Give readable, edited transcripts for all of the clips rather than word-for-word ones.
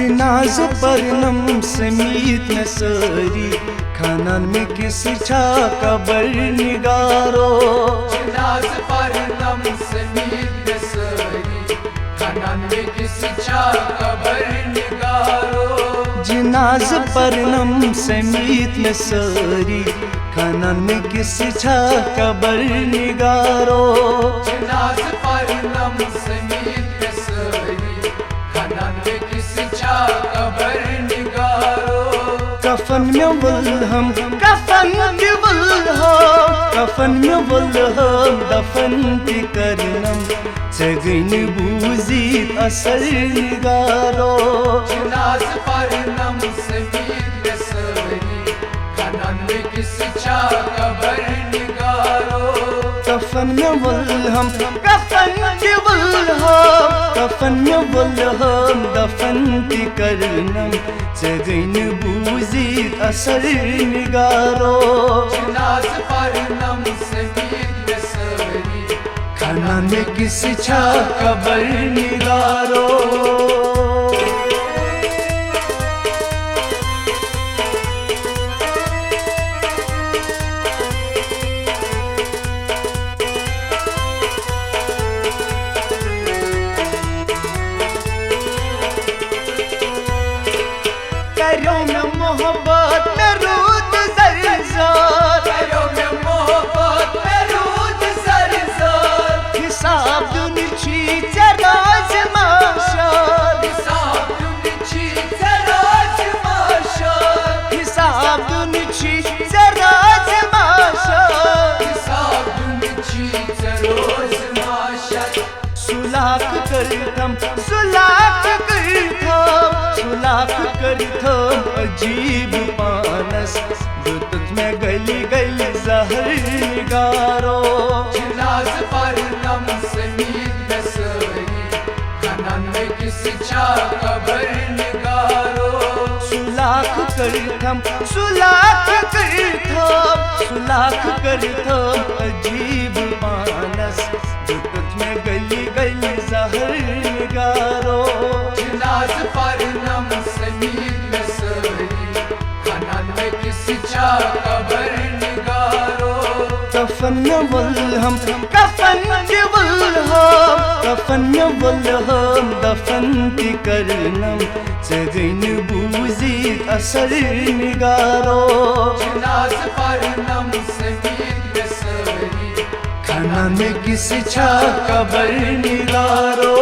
जिनाज परनम समीत में सारी खानन में किस छा कबर निगारो। जिनाज परनम समीत में सारी खानन में किस छा कबर निगारो। जिनाज परनम समीत में सारी खानन में किस छा कबर निगारो। जिनाज परनम समीत में सारी खानन में किस छा कबर निगारो। कफन में वल्हम कफन में वल्हम कफन में वल्हम दफन ती करनम जगन बूजीत असर निगारो। जिनाज परनम समीत में सारी खानन में किस छा कबर निगारो। कफन में वल्हम कफन में वल्हम कफन में वल्हम दफन ती करनम जगन बूजीत असर निगारो। जिनाज परनम समीत में सारी खानन में किस छा कबर निगारो। करो में मोहब्बत में रूद ज़रज़र करो में मोहब्बत में रूद ज़रज़र। हिसाब दुनिची जराज माशर हिसाब दुनिची जराज माशर। हिसाब दुनिची जराज माशर हिसाब दुनिची जराज माशर। सुलाख करथम सुलाख करथम सुलाख करथम अजीब पानस दुत में गली गली जहर निगारो। जिनाज परनम समीत में सारी खानन में किस छा कबर निगारो। सुलाख करथम सुलाख करथम सुलाख करथम अजीब पानस दुत में गली गली जहर निगारो। जिनाज परनम समीत में सारी खानन में किस छा कबर निगारो। कफन में वल्हम कफन में वल्हम कफन में वल्हम दफन ती करनम जगन बूजीत असर निगारो। जिनाज परनम समीत में सारी खानन में किस छा कबर निगारो।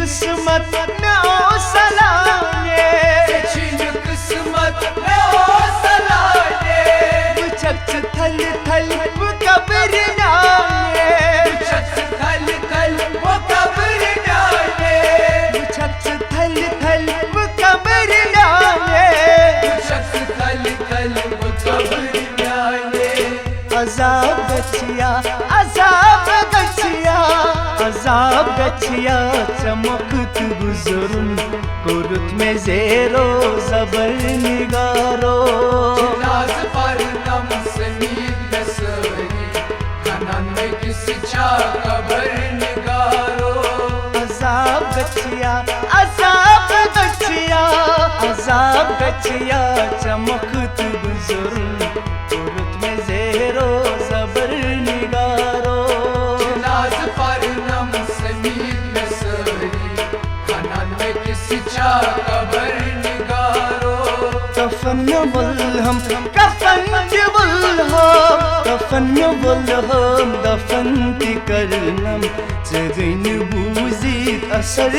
किस्मत में ओ सलाने छीन किस्मत में ओ सलाने। बुझक थल थल वो कब्र नाने बुझक थल थल वो कब्र नाने। बुझक थल थल वो कब्र नाने बुझक थल थल वो कब्र नाने। अजाब गछिया अजाब गछिया अजाब गछिया चमकत गुजरुम कुरुत में ज़ेरो ज़बर निगारो। जिनाज परनम समीत में सारी खानन में किस छा कबर निगारो। अजाब गछिया अजाब गछिया अजाब गछिया चमकत गुजरुम कुरुत में ज़ेरो ज़बर निगारो। जिनाज परनम समीत में सारी खानन में किस छा कबर निगारो। कफन में वल्हम कफन में वल्हम कफन में वल्हम दफन ती करनम जगन बूजीत असर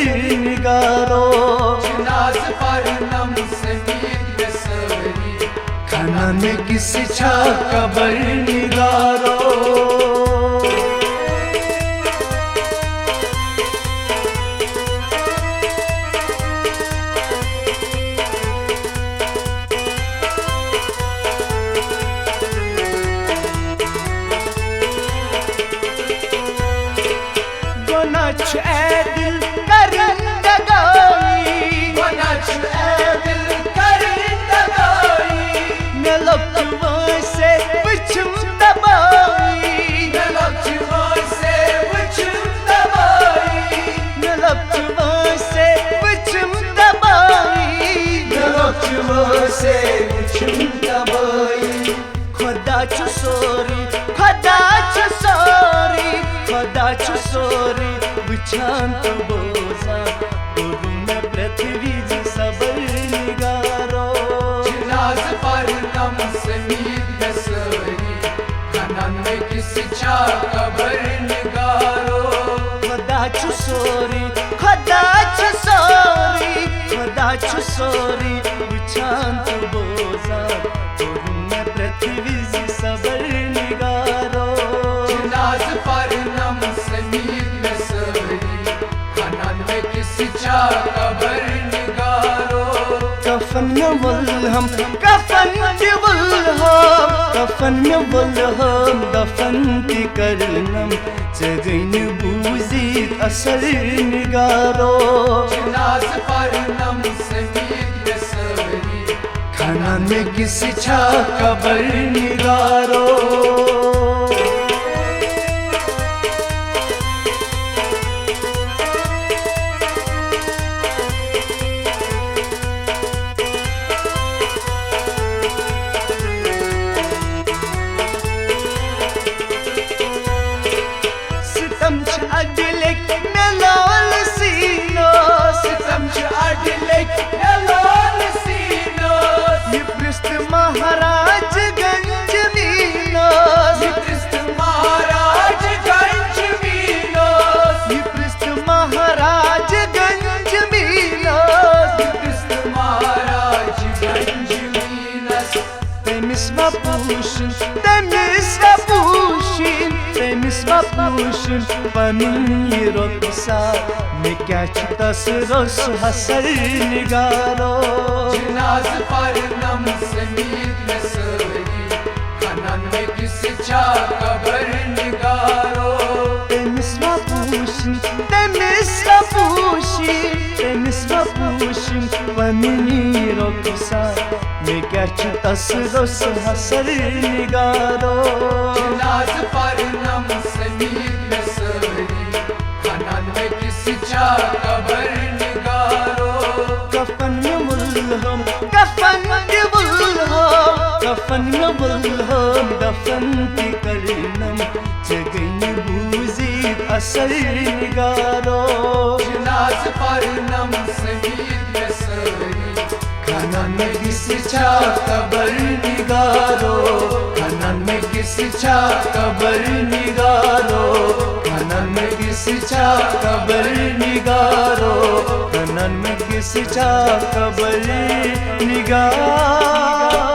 निगारो। जिनाज परनम समीत में सारी खानन में किस छा कबर निगारो। नच खुदाच सोरी वुछान तो बोजा गुरुन पृथ्वी सबर निगारो जिनाज पर नम समीद में सरी खनन में किसी छा कबर निगारो खुदाच सोरी वुछान तो बोजा गुरुन पृथ्वी सबर निगारो जिनाज पर नम समीद में सरी खनन में किसी छा कबर निगारो कफन में वल्हम दफन ती करनम जगन बूजीत असर निगारो जिनाज पर नम समीद में सरी खनन में किसी छा कबर निगारो पनुन ये रोसा में क्या तस रोस हसर निगारो जिनाज पर नम समीद में सरी खनन में किसी छा कबर निगारो तेमिस्वा पूशन पनुन ये रोसा में क्या तस रोस हसर निगारो जिनाज पर नम समीद में सरी खनन में किसी छा कबर निगारो कफन में वल्हम दफन ती करनम जगन बूजीत असर निगारो जिनाज पर नम समीद में सरी खनन में किसी छा कबर निगारो खनन में किसी छा कबर निगारो खनन में किसी छा कबर निगारो खनन में किसी छा कबर निगारो